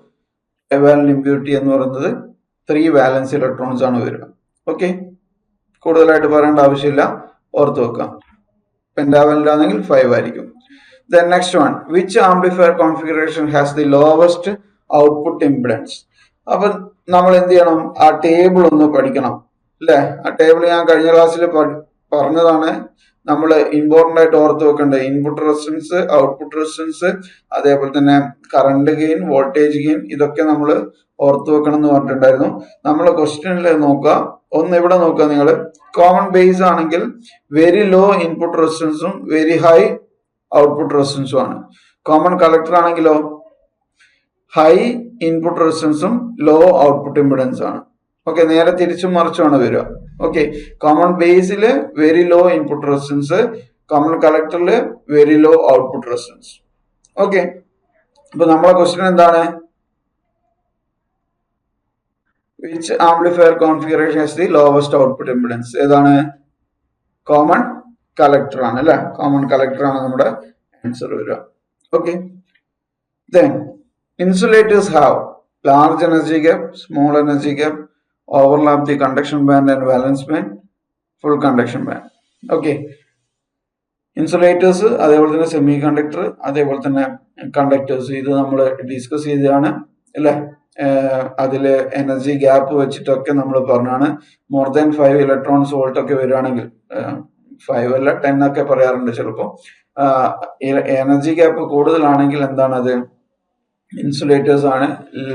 ട്രൈവാലന്റ് ഇമ്പ്യൂരിറ്റി എന്ന് പറയുന്നത് 3 വാലൻസ് ഇലക്ട്രോൺസ് ആണ് വരിക. ഓക്കെ, കൂടുതലായിട്ട് പറയേണ്ട ആവശ്യമില്ല, ഓർത്ത് വെക്കാം. പെന്റാവാലന്റ് ആണെങ്കിൽ 5 ആയിരിക്കും. Then next one, which amplifier configuration has the lowest output impedance? അപ്പൊ നമ്മൾ എന്ത് ചെയ്യണം, ആ ടേബിൾ ഒന്ന് പഠിക്കണം അല്ലെ. ആ ടേബിൾ ഞാൻ കഴിഞ്ഞ ക്ലാസ്സിൽ പറഞ്ഞതാണ്. നമ്മൾ ഇമ്പോർട്ടന്റ് ആയിട്ട് ഓർത്ത് വെക്കേണ്ടത് ഇൻപുട്ട് റെസിസ്റ്റൻസ്, ഔട്ട്പുട്ട് റെസിസ്റ്റൻസ്, അതേപോലെ തന്നെ കറണ്ട് ഗെയിൻ, വോൾട്ടേജ് ഗെയിൻ, ഇതൊക്കെ നമ്മൾ ഓർത്ത് വെക്കണം എന്ന് പറഞ്ഞിട്ടുണ്ടായിരുന്നു. നമ്മൾ ക്വസ്റ്റ്യനിൽ നോക്കുക, ഒന്ന് ഇവിടെ നോക്കുക നിങ്ങൾ. കോമൺ ബേസ് ആണെങ്കിൽ വെരി ലോ ഇൻപുട്ട് റെസിസ്റ്റൻസും വെരി ഹൈ ഔട്ട്പുട്ട് റെസിസ്റ്റൻസും ആണ്. കോമൺ കളക്ടർ ആണെങ്കിലോ ഹൈ ഇൻപുട്ട് റെസിസ്റ്റൻസും ലോ ഔട്ട്പുട്ട് ഇമ്പിഡൻസ് ആണ്. ഓക്കെ, നേരെ തിരിച്ചും മറിച്ചുമാണ് വരിക. ഓക്കെ, കോമൺ ബേസിൽ very low input resistance, common കളക്ടറിൽ very low output resistance. Okay, അപ്പൊ നമ്മളെ ക്വസ്റ്റ്യൻ എന്താണ്, which amplifier configuration has the lowest output impedance? ഏതാണ്, കോമൺ കളക്ടർ ആണ് അല്ലെ, കോമൺ കളക്ടർ ആണ് നമ്മുടെ ആൻസർ വരിക. Okay, then insulators have large energy gap, small energy gap, overlap the conduction band and valence band, full conduction band. Okay, insulators, അതേപോലെ തന്നെ semi conductor, അതേപോലെ തന്നെ കണ്ടക്ടേഴ്സ്, ഇത് നമ്മൾ ഡിസ്കസ് ചെയ്തതാണ് അല്ലെ. അതില് എനർജി ഗ്യാപ്പ് വെച്ചിട്ടൊക്കെ നമ്മൾ പറഞ്ഞാണ്. മോർ ദാൻ 5 ഇലക്ട്രോൺസ് വോൾട്ട് ഒക്കെ വരികയാണെങ്കിൽ, 5 അല്ല 10 ഒക്കെ പറയാറുണ്ട് ചിലപ്പോൾ. എനർജി ഗ്യാപ്പ് കൂടുതലാണെങ്കിൽ എന്താണത്, ഇൻസുലേറ്റേഴ്സ് ആണ്.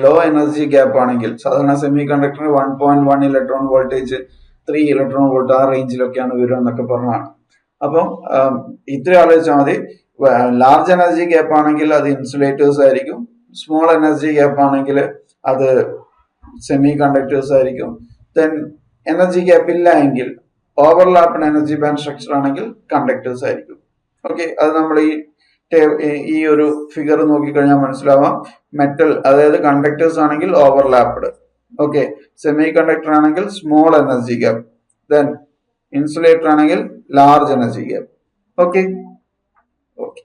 ലോ എനർജി ഗ്യാപ്പ് ആണെങ്കിൽ സാധാരണ സെമി കണ്ടക്ടറിന് 1.1 ഇലക്ട്രോൺ വോൾട്ടേജ്, 3 ഇലക്ട്രോൺ വോൾട്ട് ആ റേഞ്ചിലൊക്കെയാണ് വരിക എന്നൊക്കെ പറഞ്ഞാണ്. അപ്പം ഇത്രയും ആലോചിച്ചാൽ മതി. ലാർജ് എനർജി ഗ്യാപ്പ് ആണെങ്കിൽ അത് ഇൻസുലേറ്റേഴ്സ് ആയിരിക്കും, സ്മോൾ എനർജി ഗ്യാപ്പ് ആണെങ്കിൽ അത് സെമി കണ്ടക്ടേഴ്സ് ആയിരിക്കും. ദെൻ എനർജി ഗ്യാപ്പ് ഇല്ല എങ്കിൽ ഓവർലാപ്ഡ് എനർജി ബാൻഡ് സ്ട്രക്ചർ ആണെങ്കിൽ കണ്ടക്ടേഴ്സ് ആയിരിക്കും. ഓക്കെ, അത് നമ്മൾ ഈ ഒരു ഫിഗർ നോക്കിക്കഴിഞ്ഞാൽ മനസ്സിലാവാം. മെറ്റൽ അതായത് കണ്ടക്ടേഴ്സ് ആണെങ്കിൽ ഓവർലാപ്ഡ്, ഓക്കെ, സെമി കണ്ടക്ടർ ആണെങ്കിൽ small energy gap, then insulator ആണെങ്കിൽ large energy gap. Okay, okay.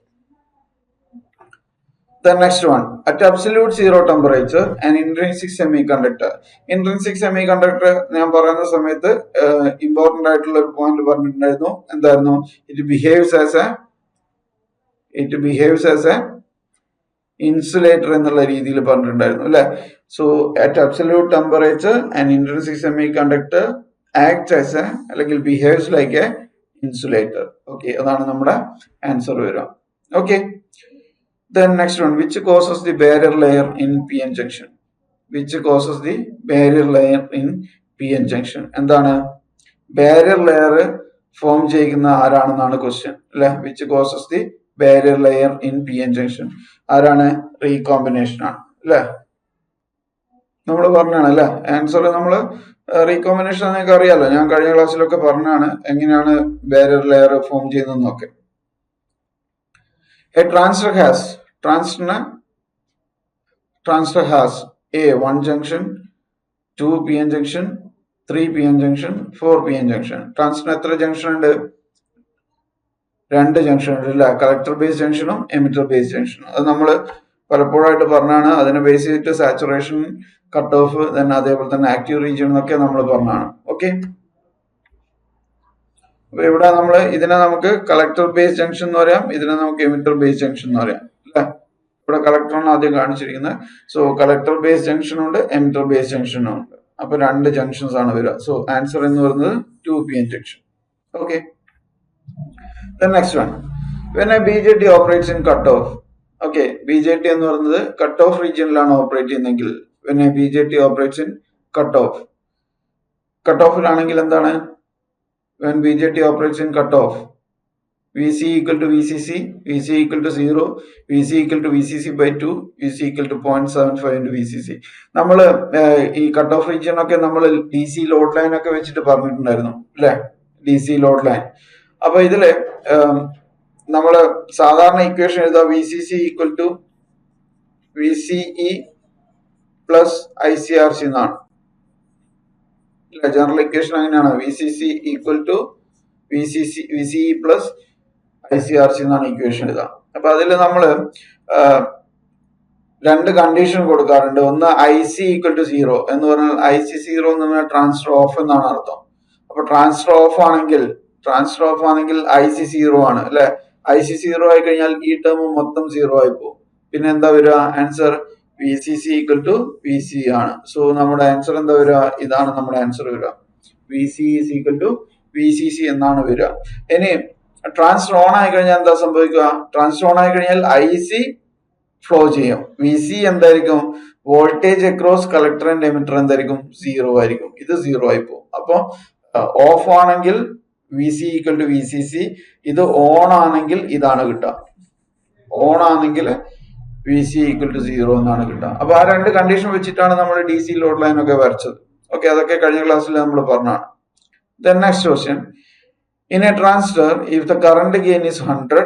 The next one, at absolute zero temperature, an intrinsic semiconductor. Intrinsic semiconductor ഞാൻ പറയുന്ന സമയത്ത് ഇമ്പോർട്ടന്റ് ആയിട്ടുള്ള ഒരു പോയിന്റ് പറഞ്ഞിട്ടുണ്ടായിരുന്നു. എന്തായിരുന്നു, it behaves as a insulator എന്നുള്ള രീതിയിൽ പറഞ്ഞിട്ടുണ്ടായിരുന്നു അല്ലെ. So at absolute temperature, an intrinsic semiconductor acts as a അല്ലെങ്കിൽ behaves like a insulator. Okay, അതാണ് നമ്മുടെ ആൻസർ വരിക. Okay, then next one, which causes the barrier layer in PN junction? Which causes the barrier layer in PN junction. എന്താണ് barrier layer form ചെയ്യുന്ന ആരാണെന്നാണ് question അല്ലെ. Which causes the barrier layer in PN junction ആരാണ്? Recombination ആണ് അല്ലെ. നമ്മൾ പറഞ്ഞാണ് അല്ലെ answer. നമ്മൾ റീകോമ്പിനേഷൻ നിങ്ങൾക്ക് അറിയാലോ, ഞാൻ കഴിഞ്ഞ ക്ലാസ്സിലൊക്കെ പറഞ്ഞാണ് എങ്ങനെയാണ് ബാരിയർ ലെയർ ഫോം ചെയ്യുന്നതെന്നൊക്കെ. A transistor has a 1 junction, 2 PN junction, 3 PN junction, 4 PN junction. ട്രാൻസിസ്റ്ററിന് എത്ര ജംഗ്ഷൻ ഉണ്ട്? 2 ജംഗ്ഷൻ ഉണ്ട് അല്ലെ. കളക്ടർ ബേസ് ജംഗ്ഷനും എമിറ്റർ ബേസ് ജംഗ്ഷനും. അത് നമ്മൾ പലപ്പോഴായിട്ട് പറഞ്ഞാണ്. അതിനെ ബേസ് ചെയ്തിട്ട് സാച്ചുറേഷൻ, കട്ട് ഓഫ്, അതേപോലെ തന്നെ ആക്റ്റീവ് റീജിയൻ എന്നൊക്കെ നമ്മൾ പറഞ്ഞാണ്. ഓക്കെ, അപ്പൊ ഇവിടെ നമ്മൾ ഇതിനെ നമുക്ക് കളക്ടർ ബേസ് ജംഗ്ഷൻ എന്ന് പറയാം, ഇതിനെ നമുക്ക് എമിറ്റർ ബേസ് ജംഗ്ഷൻ എന്ന് പറയാം അല്ലെ. ഇവിടെ കളക്ടറാണ് ആദ്യം കാണിച്ചിരിക്കുന്നത്. സോ കളക്ടർ ബേസ് ജംഗ്ഷനും ഉണ്ട്, എമിറ്റർ ബേസ് ജംഗ്ഷനും ഉണ്ട്. അപ്പൊ 2 ജംഗ്ഷൻസ് ആണ് വരിക. സോ ആൻസർ എന്ന് പറയുന്നത് 2 PN junction. Okay, next one, when a BJT operates in cut off. Okay, BJT എന്ന് പറയുന്നത് കട്ട് ഓഫ് റീജിയനിലാണ് ഓപ്പറേറ്റ് ചെയ്യുന്നതെങ്കിൽ, when a BJT operates in cut off, cut ഓഫിലാണെങ്കിൽ എന്താണ്? when BJT operates in cut off, VC equal to VCC, VC equal to 0, VC equal to VCC by 2, VC equal to 0.75 into VCC. നമ്മൾ ഈ cut off region ഒക്കെ നമ്മൾ DC load line ഒക്കെ വെച്ചിട്ട് പറഞ്ഞിട്ടുണ്ടായിരുന്നു അല്ലെ, DC ലോഡ് ലൈൻ. അപ്പൊ ഇതില് നമ്മൾ സാധാരണ ഇക്വേഷൻ എഴുതാം, VCC equal to VCE plus ICRC എന്നാണ്. ജനറൽ ഇക്വേഷൻ അങ്ങനെയാണ്, VCC equal to VCE plus ICRC എന്നാണ് ഇക്വേഷൻ എഴുതാം. അപ്പൊ അതിൽ നമ്മൾ 2 കണ്ടീഷൻ കൊടുക്കാറുണ്ട്. ഒന്ന് IC equal to 0 എന്ന് പറഞ്ഞാൽ IC 0 എന്ന് പറഞ്ഞാൽ ട്രാൻസ്ഫർ ഓഫ് എന്നാണ് അർത്ഥം. അപ്പൊ ട്രാൻസ്ഫർ ഓഫ് ആണെങ്കിൽ IC 0 ആണ് അല്ലെ. IC 0 ആയി കഴിഞ്ഞാൽ ഈ ടേം മൊത്തം 0 ആയി പോകും. പിന്നെ എന്താ വരിക? Answer VCC equal to VC ആണ്. സോ നമ്മുടെ ആൻസർ എന്താ വരിക? ഇതാണ് നമ്മുടെ ആൻസർ വരിക. VC is equal to VCC എന്നാണ് വരിക. ഇനി ട്രാൻസ്ഫർ ഓൺ ആയി കഴിഞ്ഞാൽ എന്താ സംഭവിക്കുക? ട്രാൻസ്ഫർ ഓൺ ആയി കഴിഞ്ഞാൽ IC ഫ്ലോ ചെയ്യും. VC എന്തായിരിക്കും? Voltage across collector and emitter എന്തായിരിക്കും? 0 ആയിരിക്കും. ഇത് 0 ആയി പോകും. അപ്പൊ ഓഫ് ആണെങ്കിൽ VC equal to VCC, ഇത് ഓൺ ആണെങ്കിൽ ഇതാണ് കിട്ടുക. ഓൺ ആണെങ്കിൽ VC equal to 0 എന്നാണ് കിട്ടുക. അപ്പൊ ആ 2 കണ്ടീഷൻ വെച്ചിട്ടാണ് നമ്മൾ DC ലോഡ് ലൈൻ ഒക്കെ വരച്ചത്. ഓക്കെ, അതൊക്കെ കഴിഞ്ഞ ക്ലാസ്സിൽ നമ്മൾ പറഞ്ഞാണ്. Then next question, in a transistor, if the current gain is 100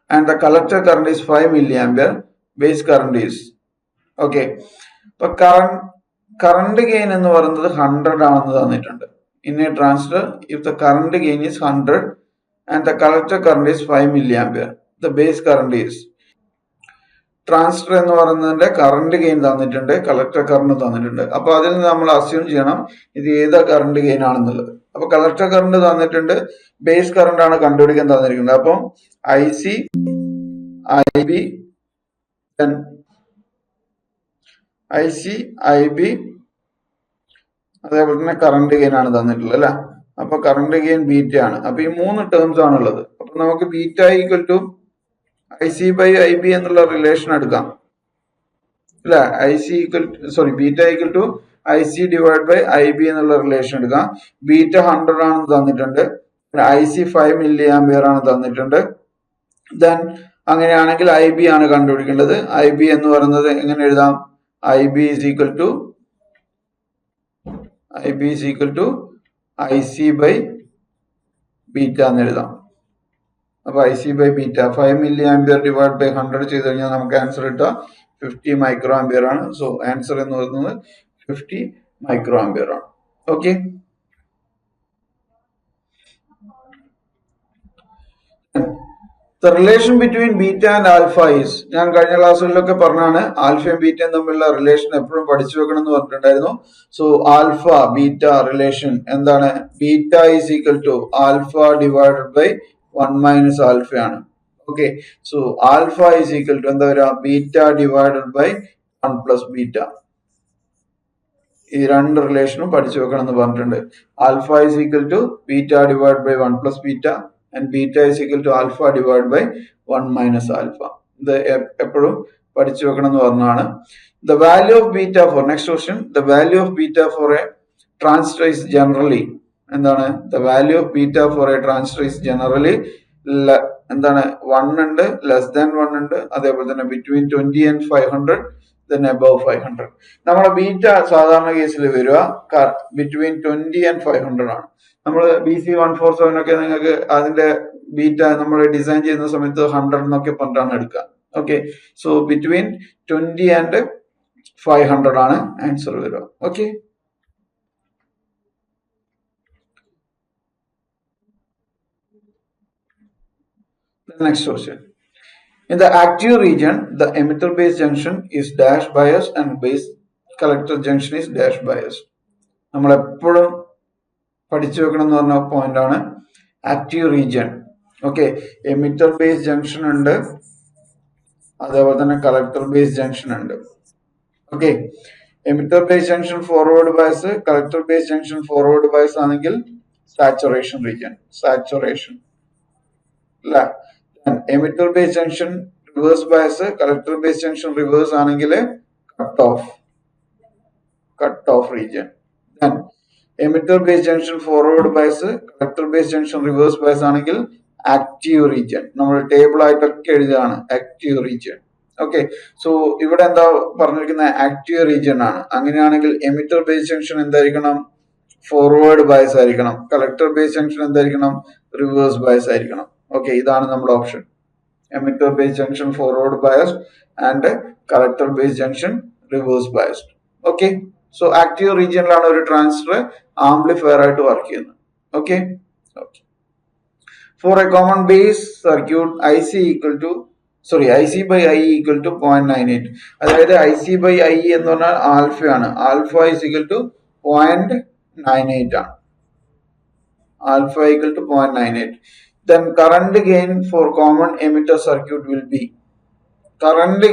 and the collector current is 5 milliampere, base current is, okay, അപ്പൊ കറണ്ട് ഗെയിൻ എന്ന് പറയുന്നത് 100 ആണെന്ന് തന്നിട്ടുണ്ട്. In a transistor, if the current gain is 100 and the collector current is 5 milliampere, the base current is. Transistor എന്ന് പറയുന്നതിന്റെ current gain തന്നിട്ടുണ്ട്, collector current തന്നിട്ടുണ്ട്. അപ്പൊ അതിൽ നിന്ന് നമ്മൾ അസ്യൂം ചെയ്യണം ഇത് ഏതാ കറണ്ട് ഗെയിൻ ആണെന്നുള്ളത്. അപ്പൊ കളക്ടർ കറണ്ട് തന്നിട്ടുണ്ട്, ബേസ് കറണ്ട് ആണ് കണ്ടുപിടിക്കാൻ തന്നിരിക്കുന്നത്. അപ്പം IC, IB, അതേപോലെ തന്നെ കറണ്ട് ഗെയിൻ ആണ് തന്നിട്ടുള്ളത് അല്ലെ. അപ്പൊ കറണ്ട് ഗെയിൻ ബീറ്റ ആണ്. അപ്പൊ ഈ 3 ടേംസ് ആണുള്ളത്. അപ്പൊ നമുക്ക് beta equal to IC by IB എന്നുള്ള റിലേഷൻ എടുക്കാം അല്ലെ. Beta equal to IC divide by IB എന്നുള്ള റിലേഷൻ എടുക്കാം. ബീറ്റ 100 ആണെന്ന് തന്നിട്ടുണ്ട്, IC 5 milliampere ആണ് തന്നിട്ടുണ്ട്. ദെൻ അങ്ങനെയാണെങ്കിൽ IB ആണ് കണ്ടുപിടിക്കേണ്ടത്. IB എന്ന് പറയുന്നത് എങ്ങനെ എഴുതാം? IB is equal to IC by beta എന്ന് എഴുതാം. അപ്പൊ IC by beta 5 milliampere divide by 100 ചെയ്ത് കഴിഞ്ഞാൽ നമുക്ക് ആൻസർ കിട്ടുക 50 മൈക്രോ ആംപിയർ ആണ്. സോ ആൻസർ എന്ന് പറയുന്നത് 50 മൈക്രോ ആംപിയർ ആണ്. Okay, the relation between beta and alpha is, ഞാൻ കഴിഞ്ഞ ക്ലാസ്സുകളിലൊക്കെ പറഞ്ഞാണ് ആൽഫയും ബീറ്റയും തമ്മിലുള്ള റിലേഷൻ എപ്പോഴും പഠിച്ചു വെക്കണം എന്ന് പറഞ്ഞിട്ടുണ്ടായിരുന്നു. സോ ആൽഫ ബീറ്റ റിലേഷൻ എന്താണ്? Beta is equal to alpha divided by 1 minus alpha ആണ്. Okay, so alpha is equal to എന്താ വരിക? Beta divided by 1 plus beta. ഈ 2 റിലേഷനും പഠിച്ചു വെക്കണം എന്ന് പറഞ്ഞിട്ടുണ്ട്. Alpha is equal to beta divide by 1 plus beta and beta is equal to alpha divided by 1 minus alpha. ഇത് എപ്പോഴും പഠിച്ചു വെക്കണം എന്ന് പറഞ്ഞാണ്. The value of beta for next question, the value of beta for a transistor is generally എന്താണ്? The value of beta for a transistor is generally എന്താണ്? 1 ഉണ്ട്, less than 1 ഉണ്ട്, അതേപോലെ തന്നെ ബിറ്റ്വീൻ 20 and 500, then above 500. നമ്മുടെ beta സാധാരണ കേസിൽ വരിക ബിറ്റ്വീൻ 20 and 500 ആണ്. നമ്മൾ BC147 ഒക്കെ നിങ്ങൾക്ക് അതിന്റെ ബീറ്റ നമ്മൾ ഡിസൈൻ ചെയ്യുന്ന സമയത്ത് 100 എന്നൊക്കെ പറഞ്ഞിട്ടാണ് എടുക്കുക. ഓക്കെ, സോ ബിറ്റ്വീൻ 20 and 500 ആണ് ആൻസർ വരിക. Okay, next question. In the active region, the emitter base junction is dash biased and base collector junction is dash biased. നമ്മൾ എപ്പോഴും പഠിച്ചു വെക്കണം എന്ന് പറഞ്ഞ പോയിന്റ് ആണ് active region. Okay, emitter base junction ഉണ്ട്, അതേപോലെ തന്നെ കളക്ടർ ബേസ് ജംഗ്ഷൻ ഉണ്ട്. Okay, emitter base junction forward bias, collector base junction forward bias ആണെങ്കിൽ സാച്ചുറേഷൻ റീജിയൻ, സാച്ചുറേഷൻ അല്ല. Emitter base junction reverse bias, collector base junction reverse ആണെങ്കിൽ cut off region. Emitter base junction forward bias, collector base junction reverse bias ആണെങ്കിൽ active region. നമ്മൾ table ആയിട്ടൊക്കെ എഴുതുകയാണ് active region. Okay, so ഇവിടെ എന്താ പറഞ്ഞിരിക്കുന്നത്? Active region ആണ്. അങ്ങനെയാണെങ്കിൽ എമിറ്റർ ബേസ് ജംഗ്ഷൻ എന്തായിരിക്കണം? ഫോർവേഡ് ബയസ് ആയിരിക്കണം. കളക്ടർ ബേസ് ജംഗ്ഷൻ എന്തായിരിക്കണം? റിവേഴ്സ് ബയസ് ആയിരിക്കണം. ഓക്കെ, ഇതാണ് നമ്മുടെ option. Emitter base junction forward biased and collector base junction reverse biased. Okay, so active റീജിയനിലാണ് ഒരു ട്രാൻസിസ്റ്റർ ആംപ്ലിഫയർ ആയിട്ട് വർക്ക് ചെയ്യുന്നത്. Okay, for a common base circuit IC by I equal to 0.98. അതായത് IC by I എന്ന് പറഞ്ഞാൽ ആൽഫയാണ്. Alpha is equal to 0.98 ആണ്. Alpha equal to 0.98. Then current gain for common emitter circuit will be, current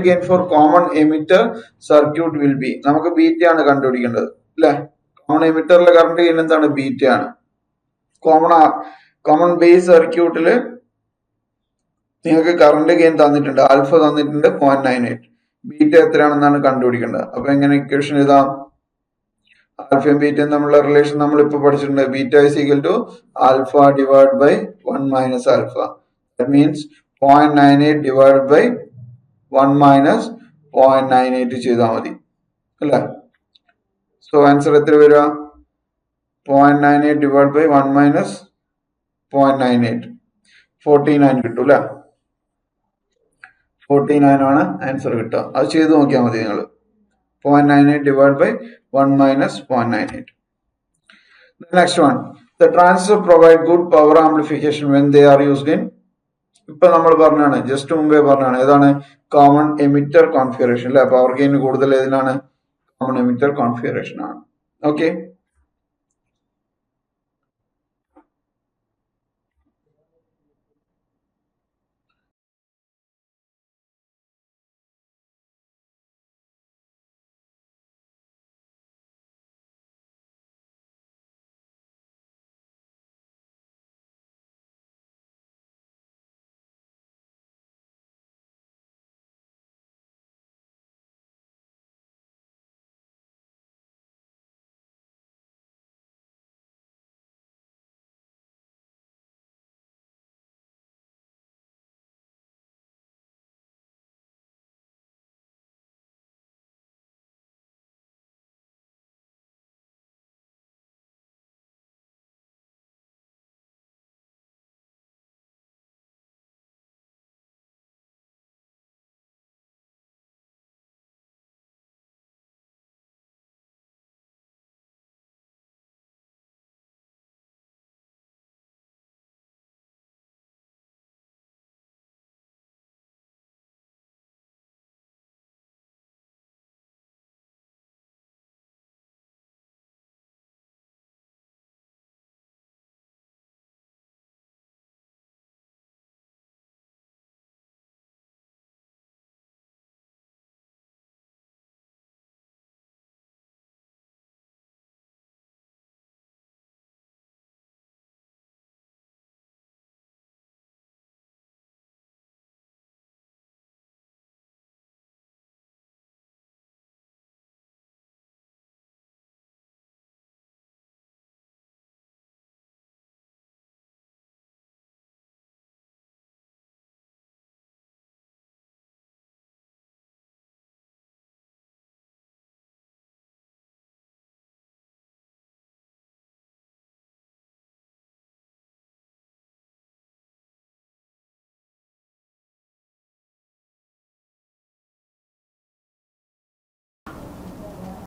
gain for common emitter circuit will be, നമുക്ക് beta ആണ് കണ്ടുപിടിക്കേണ്ടത് അല്ലെ. Common എമിറ്ററിലെ current gain എന്താണ്? Beta ആണ്. Common base സർക്യൂട്ടില് നിങ്ങൾക്ക് current gain തന്നിട്ടുണ്ട്, alpha തന്നിട്ടുണ്ട് 0.98. ബീറ്റ എത്രയാണെന്നാണ് കണ്ടുപിടിക്കേണ്ടത്. അപ്പൊ എങ്ങനെ ഇക്വേഷൻ എഴുതാം? ആൽഫയും ബീറ്റയും തമ്മിലുള്ള റിലേഷൻ നമ്മൾ ഇപ്പൊ പഠിച്ചിട്ടുണ്ട്. Beta is equal to alpha divide by 1 minus alpha. That means 0.98 divide by 1 minus 0.98 ചെയ്താൽ മതി അല്ലേ. സോ ആൻസർ എത്ര വരിക? 0.98 ഡിവൈഡ് ബൈ 1 മൈനസ് 0.98, 49 കിട്ടും അല്ലെ. 49 ആണ് ആൻസർ കിട്ടുക. അത് ചെയ്ത് നോക്കിയാൽ മതി നിങ്ങൾ. 0.98 divided by 1 minus 0.98. The next one, the transistor provide good power amplification when they are used in, ഇപ്പൊ നമ്മൾ പറഞ്ഞാണ്, ജസ്റ്റ് മുമ്പേ പറഞ്ഞാണ്, ഏതാണ്? കോമൺ എമിറ്റർ കോൺഫിഗറേഷൻ അല്ലെ. പവർ ഗെയിൻ കൂടുതൽ ഏതിനാണ്? കോമൺ എമിറ്റർ കോൺഫിഗറേഷൻ ആണ്. ഓക്കെ,